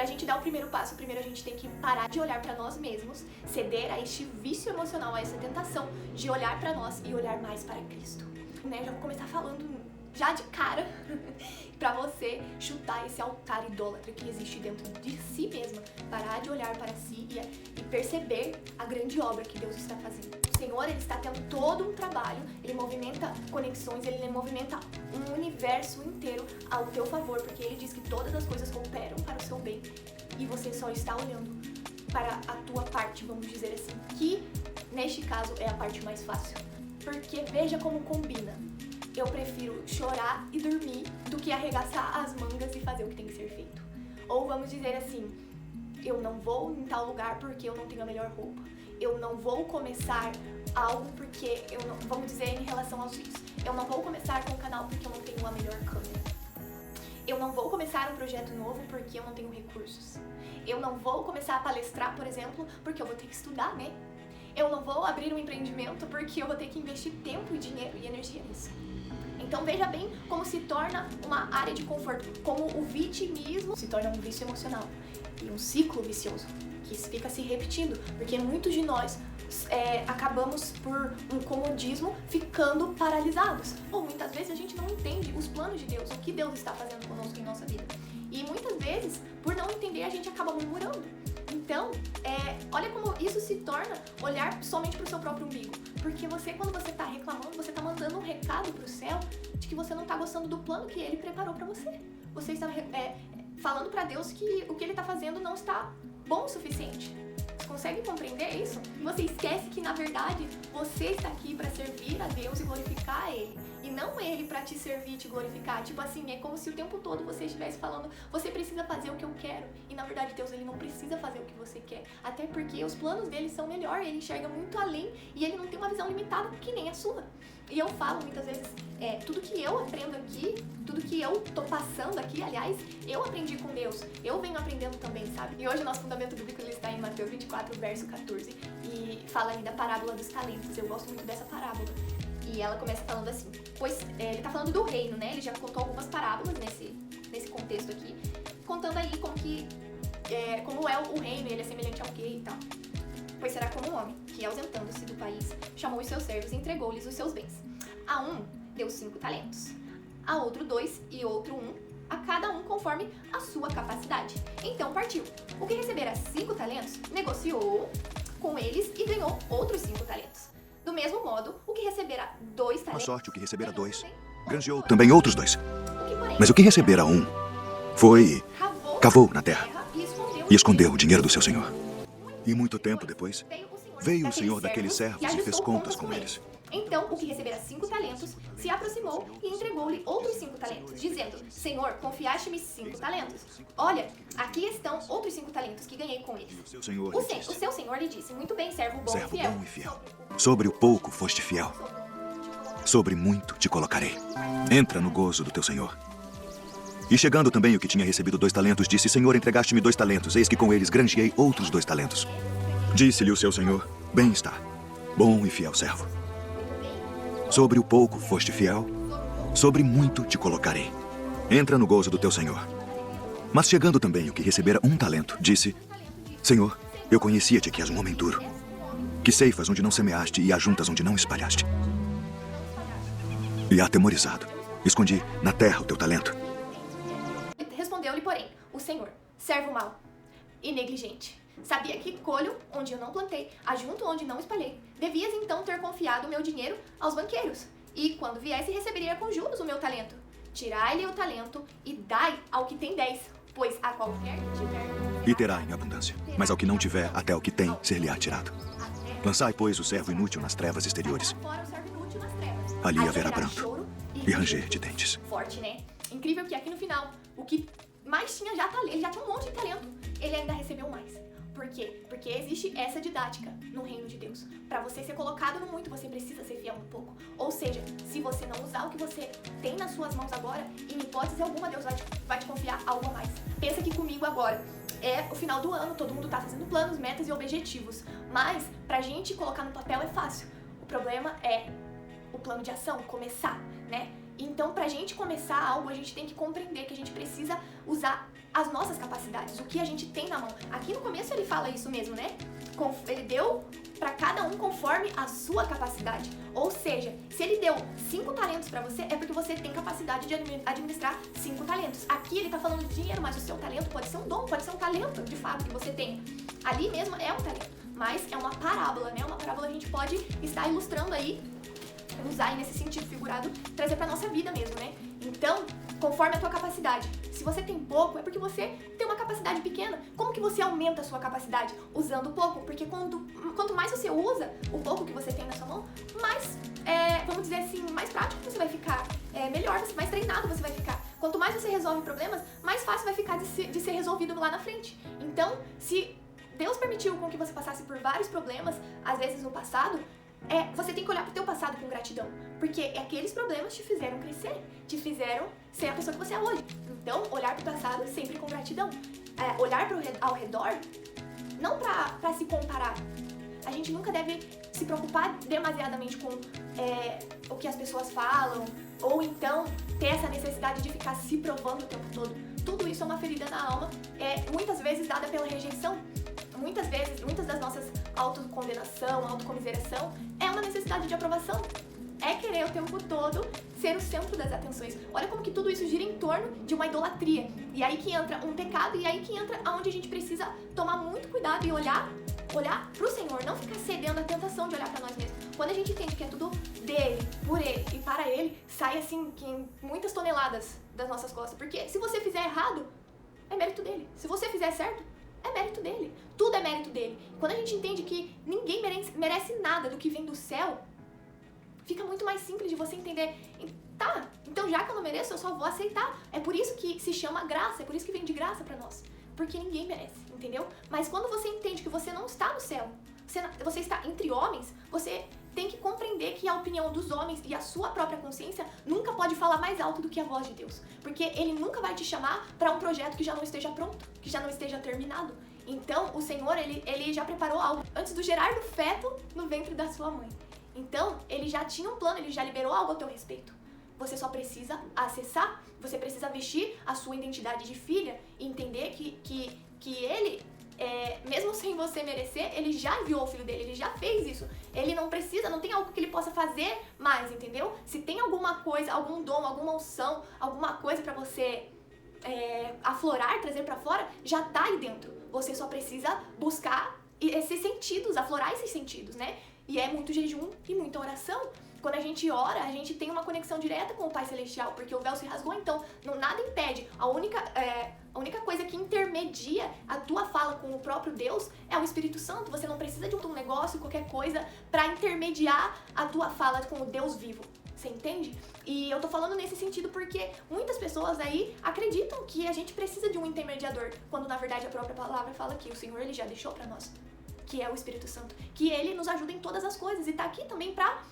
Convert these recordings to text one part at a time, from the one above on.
Pra gente dar o primeiro passo, primeiro a gente tem que parar de olhar pra nós mesmos, ceder a este vício emocional, a essa tentação de olhar pra nós e olhar mais para Cristo. Né? Já vou começar falando já de cara pra você chutar esse altar idólatra que existe dentro de si mesma, parar de olhar para si e perceber a grande obra que Deus está fazendo. O Senhor, Ele está tendo todo um trabalho, Ele movimenta conexões, Ele movimenta um universo inteiro ao teu favor, porque Ele diz que todas as coisas cooperam para o seu bem e você só está olhando para a tua parte, vamos dizer assim, que neste caso é a parte mais fácil, porque veja como combina. Eu prefiro chorar e dormir do que arregaçar as mangas e fazer o que tem que ser feito. Ou vamos dizer assim, eu não vou em tal lugar porque eu não tenho a melhor roupa. Eu não vou começar algo porque eu não, vamos dizer em relação aos vídeos. Eu não vou começar com o canal porque eu não tenho a melhor câmera. Eu não vou começar um projeto novo porque eu não tenho recursos. Eu não vou começar a palestrar, por exemplo, porque eu vou ter que estudar, né? Eu não vou abrir um empreendimento porque eu vou ter que investir tempo, dinheiro e energia nisso. Então veja bem como se torna uma área de conforto, como o vitimismo se torna um vício emocional e um ciclo vicioso que fica se repetindo, porque muitos de nós acabamos por um comodismo ficando paralisados, ou muitas vezes a gente não entende os planos de Deus, o que Deus está fazendo conosco em nossa vida, e muitas vezes por não entender a gente acaba murmurando. Então, olha como isso se torna olhar somente para o seu próprio umbigo. Porque você, quando você está reclamando, você está mandando um recado para o céu de que você não está gostando do plano que Ele preparou para você. Você está falando para Deus que o que Ele está fazendo não está bom o suficiente. Você consegue compreender isso? Você esquece que, na verdade, você está aqui para servir a Deus e glorificar a Ele. E não Ele para te servir e te glorificar. Tipo assim, é como se o tempo todo você estivesse falando, você precisa fazer o que eu quero. E, na verdade, Deus, Ele não precisa fazer o que você quer. Até porque os planos dele são melhores, Ele enxerga muito além e Ele não tem uma visão limitada que nem a sua. E eu falo muitas vezes, tudo que eu aprendo aqui, tudo que eu tô passando aqui, aliás, eu aprendi com Deus, eu venho aprendendo também, sabe? E hoje o nosso fundamento bíblico ele está em Mateus 24, verso 14, e fala aí da parábola dos talentos. Eu gosto muito dessa parábola. E ela começa falando assim, pois ele tá falando do reino, né? Ele já contou algumas parábolas nesse contexto aqui, contando aí como é o reino, ele é semelhante ao quê e tal. Pois será como um homem que, ausentando-se do país, chamou os seus servos e entregou-lhes os seus bens. A um deu 5 talentos, a outro 2 e outro 1, a cada um conforme a sua capacidade. Então partiu. O que recebera 5 talentos, negociou com eles e ganhou outros 5 talentos. Do mesmo modo, o que recebera 2 talentos... A sorte, o que recebera 2, granjeou também outros 2. Mas o que recebera 1, foi... cavou na terra e escondeu o dinheiro do seu senhor. E muito tempo depois, veio o senhor daqueles servos e fez contas com eles. Então, o que recebera 5 talentos, se aproximou e entregou-lhe outros 5 talentos, dizendo, Senhor, confiaste-me 5 talentos. Olha, aqui estão outros 5 talentos que ganhei com eles. O seu senhor lhe disse, muito bem, servo bom e fiel. Sobre o pouco foste fiel, sobre muito te colocarei. Entra no gozo do teu senhor. E chegando também o que tinha recebido 2 talentos, disse, Senhor, entregaste-me 2 talentos, eis que com eles granjeei outros 2 talentos. Disse-lhe o seu senhor, bem está, bom e fiel servo. Sobre o pouco foste fiel, sobre muito te colocarei. Entra no gozo do teu senhor. Mas chegando também o que recebera 1 talento, disse, Senhor, eu conhecia-te que és um homem duro, que ceifas onde não semeaste e ajuntas onde não espalhaste. E atemorizado, escondi na terra o teu talento. Respondeu-lhe, porém, o Senhor, servo mau e negligente. Sabia que colho onde eu não plantei, ajunto onde não espalhei. Devias então ter confiado o meu dinheiro aos banqueiros, e quando viesse receberia com juros o meu talento. Tirai-lhe o talento e dai ao que tem 10, pois a qualquer que tiver... E terá em abundância, mas ao que não tiver, até o que tem, ser-lhe-á tirado. Lançai, pois, o servo inútil nas trevas exteriores. Ali haverá pranto e ranger de dentes. Forte, né? Incrível que aqui no final, o que mais tinha já talento, ele já tinha um monte de talento, ele ainda recebeu mais. Por quê? Porque existe essa didática no reino de Deus. Para você ser colocado no muito, você precisa ser fiel um pouco. Ou seja, se você não usar o que você tem nas suas mãos agora, em hipótese alguma, Deus vai te confiar algo a mais. Pensa aqui comigo agora. É o final do ano, todo mundo tá fazendo planos, metas e objetivos. Mas, pra gente colocar no papel é fácil. O problema é o plano de ação, começar, né? Então, pra gente começar algo, a gente tem que compreender que a gente precisa usar as nossas capacidades, o que a gente tem na mão. Aqui no começo ele fala isso mesmo, né? Ele deu para cada um conforme a sua capacidade. Ou seja, se ele deu 5 talentos para você, é porque você tem capacidade de administrar 5 talentos. Aqui ele tá falando de dinheiro, mas o seu talento pode ser um dom, pode ser um talento, de fato, que você tem. Ali mesmo é um talento, mas é uma parábola, né? Uma parábola a gente pode estar ilustrando aí, usar aí nesse sentido figurado, trazer pra nossa vida mesmo, né? Então, conforme a tua capacidade. Se você tem pouco, é porque você tem uma capacidade pequena. Como que você aumenta a sua capacidade? Usando pouco. Porque quanto mais você usa o pouco que você tem na sua mão, mais, vamos dizer assim, mais prático você vai ficar. Melhor, mais treinado você vai ficar. Quanto mais você resolve problemas, mais fácil vai ficar de ser resolvido lá na frente. Então, se Deus permitiu com que você passasse por vários problemas, às vezes no passado, você tem que olhar pro teu passado com gratidão. Porque aqueles problemas te fizeram crescer, te fizeram ser a pessoa que você é hoje. Então, olhar pro passado sempre com gratidão. Olhar ao redor, não pra se comparar. A gente nunca deve se preocupar demasiadamente com o que as pessoas falam, ou então ter essa necessidade de ficar se provando o tempo todo. Tudo isso é uma ferida na alma, muitas vezes dada pela rejeição. Muitas das nossas autocondenação, autocomiseração, é uma necessidade de aprovação. É querer o tempo todo ser o centro das atenções. Olha como que tudo isso gira em torno de uma idolatria. E aí que entra um pecado, e aí que entra onde a gente precisa tomar muito cuidado e olhar pro Senhor, não ficar cedendo à tentação de olhar pra nós mesmos. Quando a gente entende que é tudo dele, por ele e para ele, sai assim que muitas toneladas das nossas costas. Porque se você fizer errado, é mérito dele. Se você fizer certo, é mérito dele. Tudo é mérito dele. Quando a gente entende que ninguém merece nada do que vem do céu, fica muito mais simples de você entender. Tá, então já que eu não mereço, eu só vou aceitar. É por isso que se chama graça, é por isso que vem de graça pra nós. Porque ninguém merece, entendeu? Mas quando você entende que você não está no céu, você está entre homens, você tem que compreender que a opinião dos homens e a sua própria consciência nunca pode falar mais alto do que a voz de Deus. Porque ele nunca vai te chamar para um projeto que já não esteja pronto, que já não esteja terminado. Então, o Senhor, ele já preparou algo antes do gerar do feto no ventre da sua mãe. Então, ele já tinha um plano, ele já liberou algo a teu respeito. Você só precisa acessar, você precisa vestir a sua identidade de filha e entender que ele, mesmo sem você merecer, ele já enviou o filho dele, ele já fez isso. Ele não precisa, não tem algo que ele possa fazer mais, entendeu? Se tem alguma coisa, algum dom, alguma unção, alguma coisa pra você aflorar, trazer pra fora, já tá aí dentro. Você só precisa buscar esses sentidos, aflorar esses sentidos, né? E é muito jejum e muita oração. Quando a gente ora, a gente tem uma conexão direta com o Pai Celestial, porque o véu se rasgou, então nada impede. A única coisa que intermedia a tua fala com o próprio Deus é o Espírito Santo. Você não precisa de um negócio, qualquer coisa, pra intermediar a tua fala com o Deus vivo. Você entende? E eu tô falando nesse sentido porque muitas pessoas aí acreditam que a gente precisa de um intermediador, quando na verdade a própria palavra fala que o Senhor ele já deixou pra nós, que é o Espírito Santo, que ele nos ajuda em todas as coisas e tá aqui também pra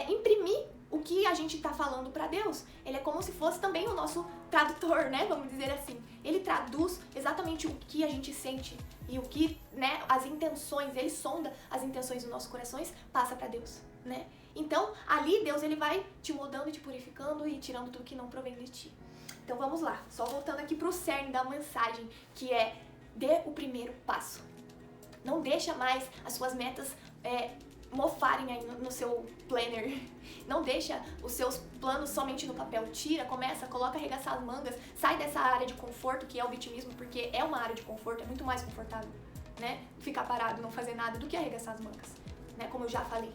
imprimir o que a gente tá falando pra Deus. Ele é como se fosse também o nosso tradutor, né? Vamos dizer assim. Ele traduz exatamente o que a gente sente e o que, né, as intenções, ele sonda as intenções dos nossos corações, passa pra Deus, né? Então, ali Deus ele vai te moldando e te purificando e tirando tudo que não provém de ti. Então vamos lá, só voltando aqui pro cerne da mensagem, que é: dê o primeiro passo. Não deixa mais as suas metas mofarem aí no seu planner. Não deixa os seus planos somente no papel. Tira, começa, coloca, arregaçar as mangas, sai dessa área de conforto que é o vitimismo, porque é uma área de conforto, é muito mais confortável, né? Ficar parado, não fazer nada, do que arregaçar as mangas, né? Como eu já falei.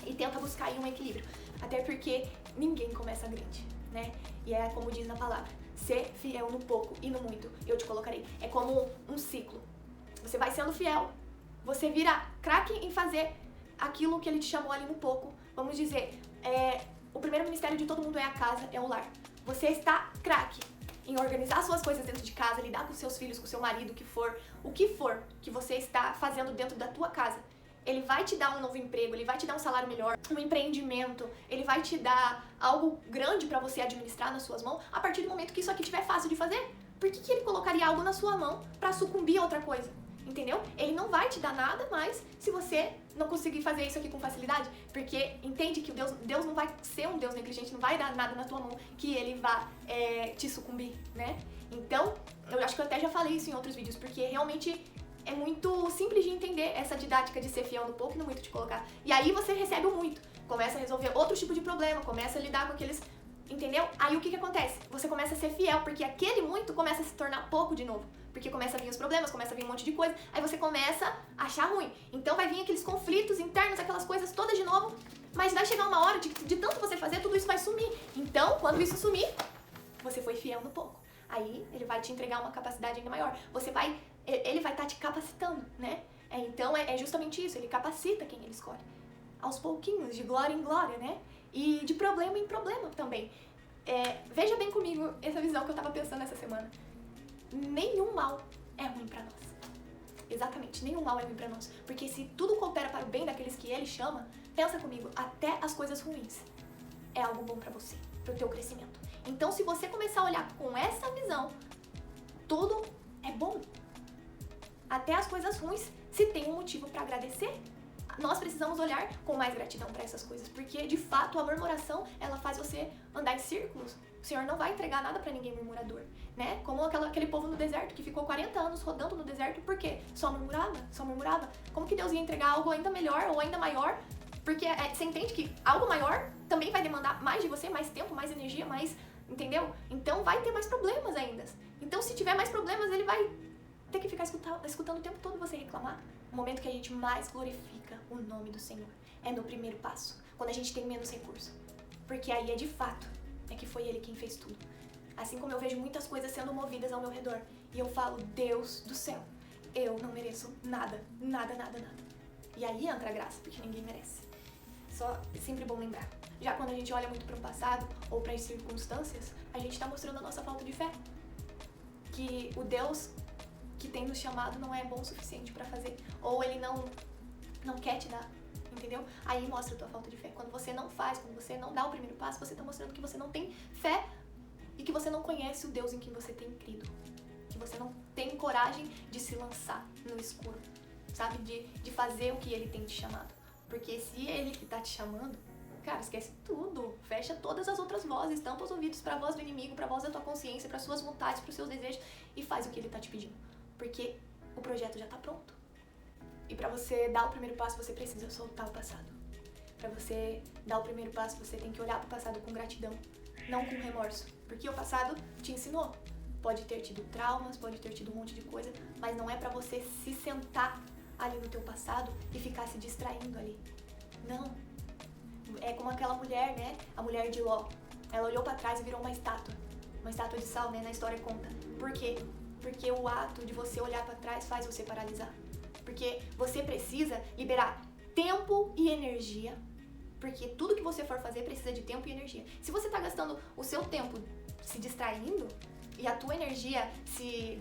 E tenta buscar aí um equilíbrio. Até porque ninguém começa grande, né? E é como diz na palavra: ser fiel no pouco e no muito, eu te colocarei. É como um ciclo. Você vai sendo fiel, você vira craque em fazer aquilo que ele te chamou ali no pouco. Vamos dizer, o primeiro ministério de todo mundo é a casa, é o lar. Você está craque em organizar suas coisas dentro de casa, lidar com seus filhos, com seu marido, o que for que você está fazendo dentro da tua casa. Ele vai te dar um novo emprego, ele vai te dar um salário melhor, um empreendimento, ele vai te dar algo grande pra você administrar nas suas mãos a partir do momento que isso aqui estiver fácil de fazer. Por que ele colocaria algo na sua mão pra sucumbir a outra coisa? Entendeu? Ele não vai te dar nada mais se você não conseguir fazer isso aqui com facilidade? Porque entende que Deus não vai ser um Deus negligente, não vai dar nada na tua mão que ele vá te sucumbir, né? Então, eu acho que eu até já falei isso em outros vídeos, porque realmente é muito simples de entender essa didática de ser fiel no pouco e no muito te colocar. E aí você recebe o muito, começa a resolver outro tipo de problema, começa a lidar com aqueles... Entendeu? Aí o que acontece? Você começa a ser fiel, porque aquele muito começa a se tornar pouco de novo. Porque começa a vir os problemas, começa a vir um monte de coisa, aí você começa a achar ruim. Então vai vir aqueles conflitos internos, aquelas coisas todas de novo, mas vai chegar uma hora de tanto você fazer, tudo isso vai sumir. Então, quando isso sumir, você foi fiel no pouco. Aí ele vai te entregar uma capacidade ainda maior. Ele vai estar te capacitando, né? Então é justamente isso, ele capacita quem ele escolhe. Aos pouquinhos, de glória em glória, né? E de problema em problema também. Veja bem comigo essa visão que eu tava pensando essa semana. Nenhum mal é ruim pra nós. Exatamente, nenhum mal é ruim pra nós. Porque se tudo coopera para o bem daqueles que ele chama, pensa comigo, até as coisas ruins é algo bom pra você, pro teu crescimento. Então se você começar a olhar com essa visão, tudo é bom. Até as coisas ruins, se tem um motivo pra agradecer, nós precisamos olhar com mais gratidão para essas coisas, porque de fato a murmuração, ela faz você andar em círculos. O Senhor não vai entregar nada para ninguém murmurador, né? Como aquele povo no deserto que ficou 40 anos rodando no deserto, por quê? Só murmurava, só murmurava. Como que Deus ia entregar algo ainda melhor ou ainda maior? Porque você entende que algo maior também vai demandar mais de você, mais tempo, mais energia, mais... Entendeu? Então vai ter mais problemas ainda. Então se tiver mais problemas, ele vai ter que ficar escutando o tempo todo você reclamar. O momento que a gente mais glorifica o nome do Senhor é no primeiro passo, quando a gente tem menos recurso. Porque aí de fato, que foi Ele quem fez tudo. Assim como eu vejo muitas coisas sendo movidas ao meu redor, e eu falo, Deus do céu, eu não mereço nada, nada, nada, nada. E aí entra a graça, porque ninguém merece. É sempre bom lembrar. Já quando a gente olha muito para o passado, ou para as circunstâncias, a gente está mostrando a nossa falta de fé. Que o Deus que tem nos chamado não é bom o suficiente pra fazer, ou ele não quer te dar, entendeu? Aí mostra a tua falta de fé. Quando você não faz, quando você não dá o primeiro passo, você tá mostrando que você não tem fé e que você não conhece o Deus em quem você tem crido, que você não tem coragem de se lançar no escuro, sabe? De fazer o que ele tem te chamado. Porque se é ele que tá te chamando, cara, esquece tudo. Fecha todas as outras vozes, tampa os ouvidos pra voz do inimigo, pra voz da tua consciência, pras suas vontades, pros seus desejos, e faz o que ele tá te pedindo. Porque o projeto já tá pronto. E pra você dar o primeiro passo, você precisa soltar o passado. Pra você dar o primeiro passo, você tem que olhar pro passado com gratidão, não com remorso. Porque o passado te ensinou. Pode ter tido traumas, pode ter tido um monte de coisa, mas não é pra você se sentar ali no teu passado e ficar se distraindo ali. Não. É como aquela mulher, né? A mulher de Ló. Ela olhou pra trás e virou uma estátua. Uma estátua de sal, né? Na história conta. Por quê? Porque o ato de você olhar pra trás faz você paralisar. Porque você precisa liberar tempo e energia. Porque tudo que você for fazer precisa de tempo e energia. Se você tá gastando o seu tempo se distraindo e a tua energia se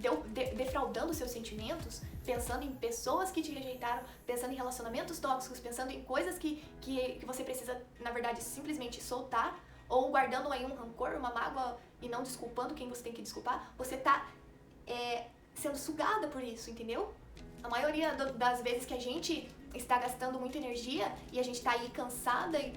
defraudando os seus sentimentos, pensando em pessoas que te rejeitaram, pensando em relacionamentos tóxicos, pensando em coisas que você precisa, na verdade, simplesmente soltar, ou guardando aí um rancor, uma mágoa e não desculpando quem você tem que desculpar, você tá sendo sugada por isso, entendeu? A maioria das vezes que a gente está gastando muita energia e a gente tá aí cansada e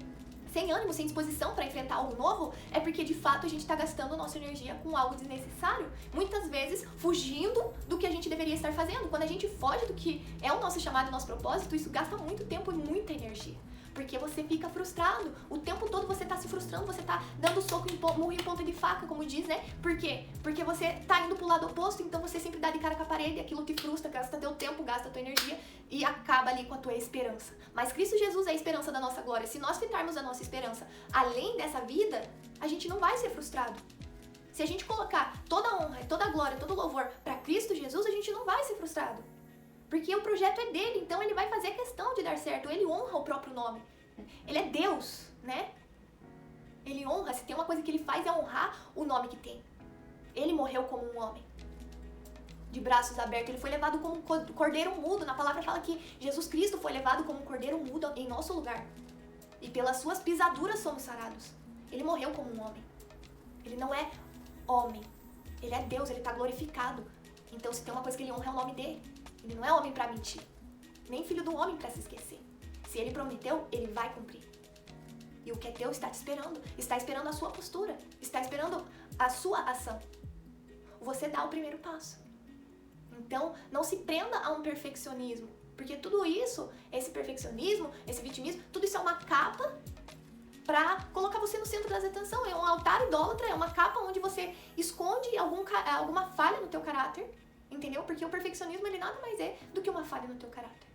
sem ânimo, sem disposição para enfrentar algo novo, é porque de fato a gente tá gastando nossa energia com algo desnecessário. Muitas vezes fugindo do que a gente deveria estar fazendo. Quando a gente foge do que é o nosso chamado e o nosso propósito, isso gasta muito tempo e muita energia. Porque você fica frustrado. O tempo todo você tá se frustrando, você tá dando soco murro em ponta de faca, como diz, né? Por quê? Porque você tá indo pro lado oposto, então você sempre dá de cara com a parede, aquilo te frustra, gasta teu tempo, gasta tua energia e acaba ali com a tua esperança. Mas Cristo Jesus é a esperança da nossa glória. Se nós fitarmos a nossa esperança além dessa vida, a gente não vai ser frustrado. Se a gente colocar toda a honra, toda a glória, todo o louvor pra Cristo Jesus, a gente não vai ser frustrado. Porque o projeto é dele, então ele vai fazer questão de dar certo. Ele honra o próprio nome. Ele é Deus, né? Ele honra, se tem uma coisa que ele faz é honrar o nome que tem. Ele morreu como um homem, de braços abertos. Ele foi levado como um cordeiro mudo. Na palavra fala que Jesus Cristo foi levado como um cordeiro mudo em nosso lugar. E pelas suas pisaduras somos sarados. Ele morreu como um homem. Ele não é homem. Ele é Deus, ele está glorificado. Então se tem uma coisa que ele honra é o nome dele. Ele não é homem para mentir, nem filho do homem para se esquecer. Se ele prometeu, ele vai cumprir. E o que é teu está te esperando. Está esperando a sua postura. Está esperando a sua ação. Você dá o primeiro passo. Então, não se prenda a um perfeccionismo. Porque tudo isso, esse perfeccionismo, esse vitimismo, tudo isso é uma capa pra colocar você no centro das atenção. É um altar idólatra, é uma capa onde você esconde alguma falha no teu caráter. Entendeu? Porque o perfeccionismo, ele nada mais é do que uma falha no teu caráter.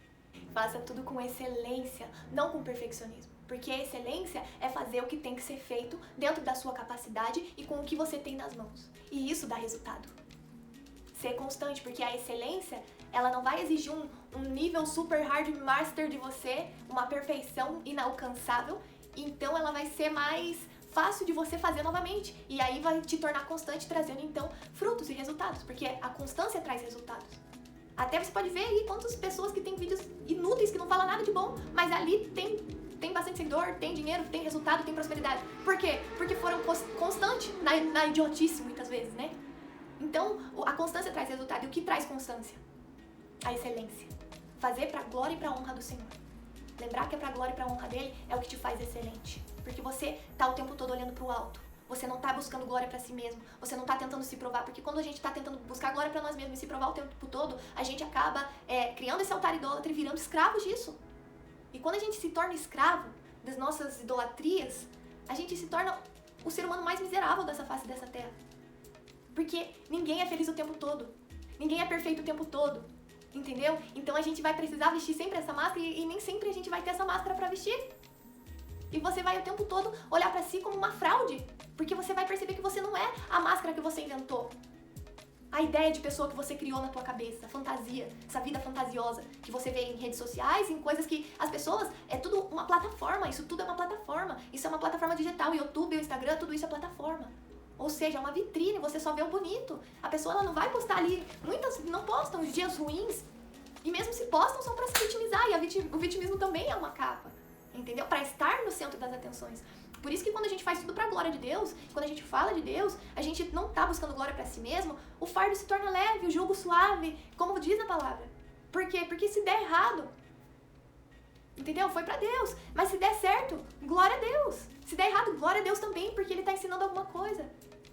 Faça tudo com excelência, não com perfeccionismo. Porque a excelência é fazer o que tem que ser feito dentro da sua capacidade e com o que você tem nas mãos. E isso dá resultado. Ser constante, porque a excelência, ela não vai exigir um nível super hard master de você, uma perfeição inalcançável. Então ela vai ser mais fácil de você fazer novamente. E aí vai te tornar constante, trazendo então frutos e resultados. Porque a constância traz resultados. Até você pode ver aí quantas pessoas que têm vídeos inúteis, que não falam nada de bom, mas ali tem bastante seguidor, tem dinheiro, tem resultado, tem prosperidade. Por quê? Porque foram constantes na idiotice muitas vezes, né? Então, a constância traz resultado. E o que traz constância? A excelência. Fazer pra glória e pra honra do Senhor. Lembrar que é pra glória e pra honra dele é o que te faz excelente. Porque você tá o tempo todo olhando pro alto. Você não tá buscando glória pra si mesmo. Você não tá tentando se provar. Porque quando a gente tá tentando buscar glória pra nós mesmos e se provar o tempo todo, a gente acaba criando esse altar idólatra e virando escravos disso. E quando a gente se torna escravo das nossas idolatrias, a gente se torna o ser humano mais miserável dessa face dessa terra. Porque ninguém é feliz o tempo todo. Ninguém é perfeito o tempo todo. Entendeu? Então a gente vai precisar vestir sempre essa máscara e nem sempre a gente vai ter essa máscara pra vestir. E você vai o tempo todo olhar pra si como uma fraude. Porque você vai perceber que você não é a máscara que você inventou. A ideia de pessoa que você criou na tua cabeça, a fantasia, essa vida fantasiosa que você vê em redes sociais, em coisas que as pessoas, é tudo uma plataforma, isso tudo é uma plataforma. Isso é uma plataforma digital, o YouTube, o Instagram, tudo isso é plataforma. Ou seja, é uma vitrine, você só vê o bonito. A pessoa ela não vai postar ali, muitas não postam os dias ruins. E mesmo se postam, são pra se vitimizar. E o vitimismo também é uma capa, entendeu? Pra estar no centro das atenções. Por isso que quando a gente faz tudo pra glória de Deus, quando a gente fala de Deus, a gente não tá buscando glória pra si mesmo, o fardo se torna leve, o jugo suave, como diz a palavra. Por quê? Porque se der errado, entendeu? Foi pra Deus. Mas se der certo, glória a Deus. Se der errado, glória a Deus também, porque ele tá ensinando alguma coisa.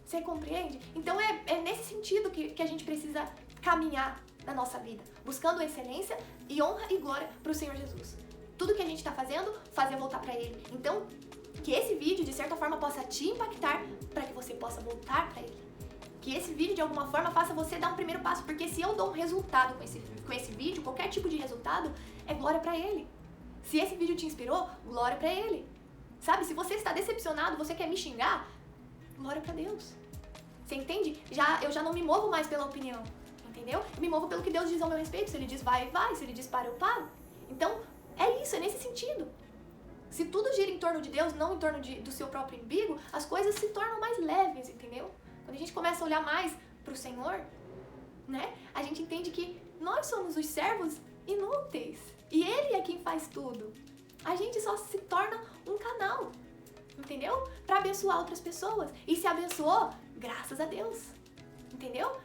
Você compreende? Então é nesse sentido que a gente precisa caminhar na nossa vida, buscando excelência e honra e glória pro Senhor Jesus. Tudo que a gente tá fazendo, fazer voltar pra Ele. Então, que esse vídeo, de certa forma, possa te impactar para que você possa voltar para Ele. Que esse vídeo, de alguma forma, faça você dar um primeiro passo, porque se eu dou um resultado com esse vídeo, qualquer tipo de resultado, é glória para Ele. Se esse vídeo te inspirou, glória para Ele. Sabe, se você está decepcionado, você quer me xingar, glória para Deus. Você entende? Eu já não me movo mais pela opinião, entendeu? Eu me movo pelo que Deus diz ao meu respeito. Se Ele diz vai, vai. Se Ele diz para, eu paro. Então, é isso, é nesse sentido. Se tudo gira em torno de Deus, não em torno do seu próprio umbigo, as coisas se tornam mais leves, entendeu? Quando a gente começa a olhar mais pro Senhor, né? A gente entende que nós somos os servos inúteis. E Ele é quem faz tudo. A gente só se torna um canal, entendeu? Para abençoar outras pessoas. E se abençoou, graças a Deus. Entendeu?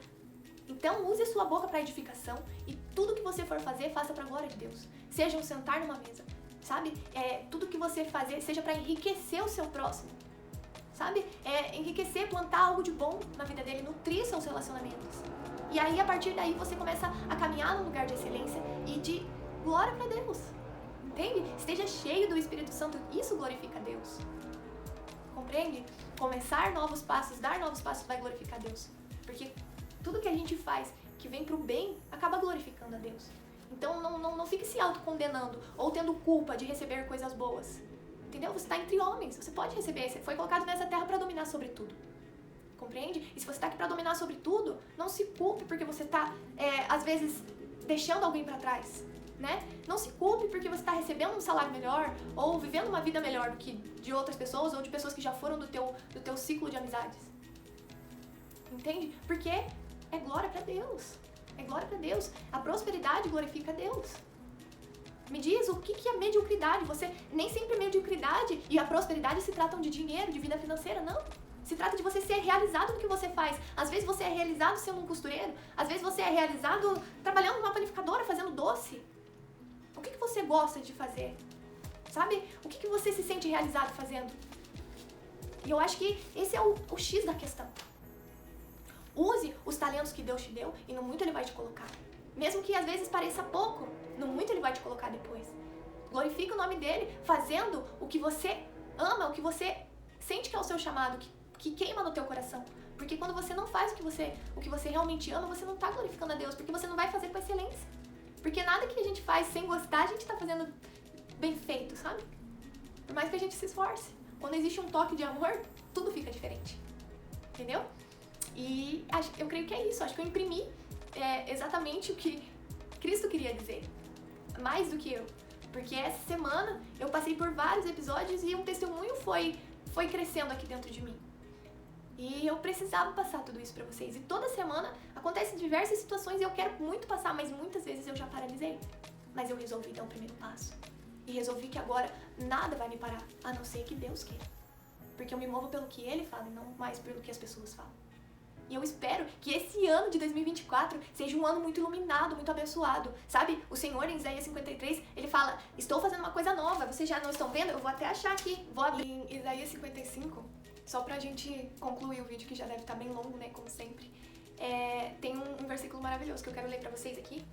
Então use a sua boca para edificação e tudo que você for fazer, faça para a glória de Deus. Seja um sentar numa mesa, sabe? Tudo que você fazer seja para enriquecer o seu próximo, sabe? Enriquecer, plantar algo de bom na vida dele, nutrir seus relacionamentos. E aí, a partir daí, você começa a caminhar num lugar de excelência e de glória para Deus, entende? Esteja cheio do Espírito Santo, isso glorifica a Deus. Compreende? Começar novos passos, dar novos passos vai glorificar a Deus. Porque tudo que a gente faz que vem pro bem, acaba glorificando a Deus. Então não fique se autocondenando ou tendo culpa de receber coisas boas. Entendeu? Você está entre homens, você pode receber, você foi colocado nessa terra para dominar sobre tudo. Compreende? E se você está aqui para dominar sobre tudo, não se culpe porque você está, às vezes, deixando alguém para trás. Né? Não se culpe porque você está recebendo um salário melhor ou vivendo uma vida melhor do que de outras pessoas ou de pessoas que já foram do teu ciclo de amizades. Entende? Porque é glória para Deus. É glória para Deus. A prosperidade glorifica a Deus. Me diz o que é mediocridade. Nem sempre mediocridade e a prosperidade se tratam de dinheiro, de vida financeira, não. Se trata de você ser realizado no que você faz. Às vezes você é realizado sendo um costureiro. Às vezes você é realizado trabalhando numa panificadora, fazendo doce. O que você gosta de fazer? Sabe? O que você se sente realizado fazendo? E eu acho que esse é o X da questão. Use os talentos que Deus te deu e no muito Ele vai te colocar. Mesmo que às vezes pareça pouco, no muito Ele vai te colocar depois. Glorifique o nome dEle fazendo o que você ama, o que você sente que é o seu chamado, que queima no teu coração. Porque quando você não faz o que você realmente ama, você não está glorificando a Deus, porque você não vai fazer com excelência. Porque nada que a gente faz sem gostar, a gente está fazendo bem feito, sabe? Por mais que a gente se esforce. Quando existe um toque de amor, tudo fica diferente. Entendeu? E eu creio que é isso. Acho que eu imprimi exatamente o que Cristo queria dizer. Mais do que eu. Porque essa semana eu passei por vários episódios e um testemunho foi crescendo aqui dentro de mim. E eu precisava passar tudo isso pra vocês. E toda semana acontecem diversas situações e eu quero muito passar, mas muitas vezes eu já paralisei. Mas eu resolvi dar o primeiro passo. E resolvi que agora nada vai me parar, a não ser que Deus queira. Porque eu me movo pelo que Ele fala e não mais pelo que as pessoas falam. E eu espero que esse ano de 2024 seja um ano muito iluminado, muito abençoado. Sabe? O Senhor, em Isaías 53, Ele fala, estou fazendo uma coisa nova, vocês já não estão vendo? Eu vou até achar aqui. Vou abrir em Isaías 55, só pra gente concluir o vídeo, que já deve estar bem longo, né? Como sempre. Tem um versículo maravilhoso que eu quero ler pra vocês aqui,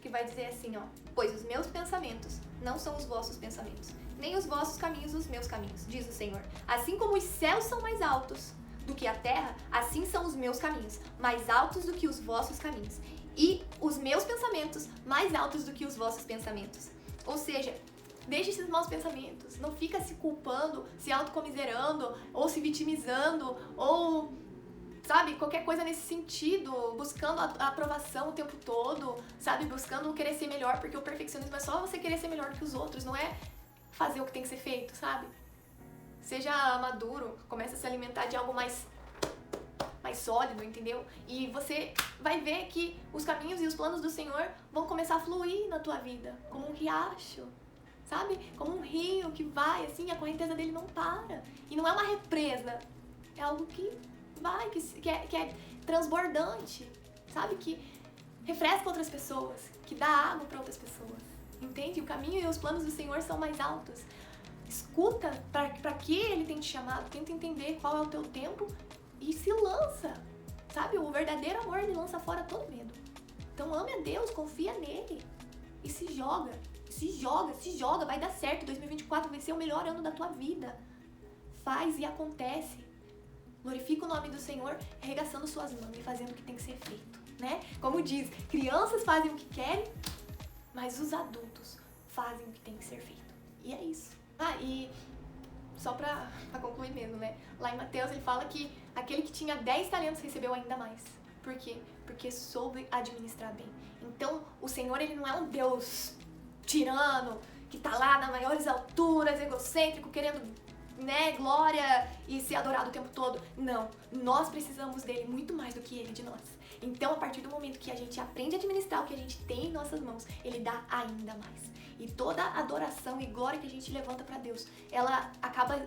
que vai dizer assim, ó. Pois os meus pensamentos não são os vossos pensamentos, nem os vossos caminhos os meus caminhos, diz o Senhor. Assim como os céus são mais altos do que a terra, assim são os meus caminhos, mais altos do que os vossos caminhos. E os meus pensamentos mais altos do que os vossos pensamentos. Ou seja, deixe esses maus pensamentos, não fica se culpando, se autocomiserando, ou se vitimizando, ou, sabe, qualquer coisa nesse sentido, buscando a aprovação o tempo todo, sabe, buscando querer ser melhor, porque o perfeccionismo é só você querer ser melhor do que os outros, não é fazer o que tem que ser feito, sabe? Seja maduro, comece a se alimentar de algo mais sólido, entendeu? E você vai ver que os caminhos e os planos do Senhor vão começar a fluir na tua vida, como um riacho, sabe? Como um rio que vai, assim, a correnteza dele não para. E não é uma represa, é algo que vai, que é transbordante, sabe? Que refresca outras pessoas, que dá água para outras pessoas, entende? O caminho e os planos do Senhor são mais altos. Escuta para que Ele tem te chamado, tenta entender qual é o teu tempo e se lança, sabe? O verdadeiro amor, ele lança fora todo medo. Então ame a Deus, confia nele e se joga, vai dar certo. 2024 vai ser o melhor ano da tua vida. Faz e acontece. Glorifica o nome do Senhor, arregaçando suas mãos e fazendo o que tem que ser feito, né? Como diz, crianças fazem o que querem, mas os adultos fazem o que tem que ser feito. E é isso. E só pra concluir mesmo, né? Lá em Mateus ele fala que aquele que tinha 10 talentos recebeu ainda mais. Por quê? Porque soube administrar bem. Então, o Senhor, ele não é um Deus tirano, que tá lá nas maiores alturas, egocêntrico, querendo, né, glória e ser adorado o tempo todo. Não, nós precisamos dele muito mais do que ele de nós. Então, a partir do momento que a gente aprende a administrar o que a gente tem em nossas mãos, ele dá ainda mais. E toda adoração e glória que a gente levanta pra Deus, ela acaba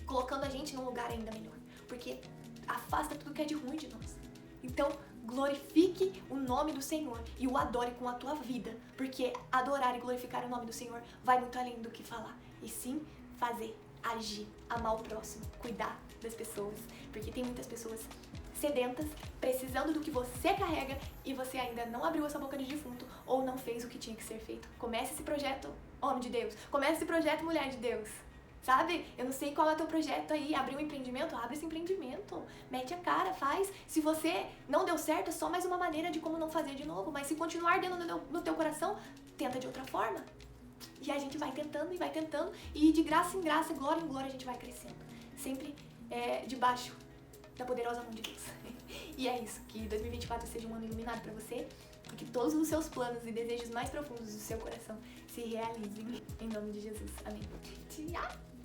colocando a gente num lugar ainda melhor. Porque afasta tudo que é de ruim de nós. Então, glorifique o nome do Senhor e o adore com a tua vida. Porque adorar e glorificar o nome do Senhor vai muito além do que falar. E sim, fazer, agir, amar o próximo, cuidar das pessoas. Porque tem muitas pessoas sedentas, precisando do que você carrega e você ainda não abriu essa boca de defunto ou não fez o que tinha que ser feito. Comece esse projeto, homem de Deus. Comece esse projeto, mulher de Deus. Sabe? Eu não sei qual é o teu projeto aí. Abrir um empreendimento? Abre esse empreendimento. Mete a cara, faz. Se você não deu certo, é só mais uma maneira de como não fazer de novo. Mas se continuar dentro no teu coração, tenta de outra forma. E a gente vai tentando e vai tentando. E de graça em graça, glória em glória, a gente vai crescendo. Sempre debaixo da poderosa mão de Deus. E é isso, que 2024 seja um ano iluminado pra você e que todos os seus planos e desejos mais profundos do seu coração se realizem em nome de Jesus. Amém. Tchau!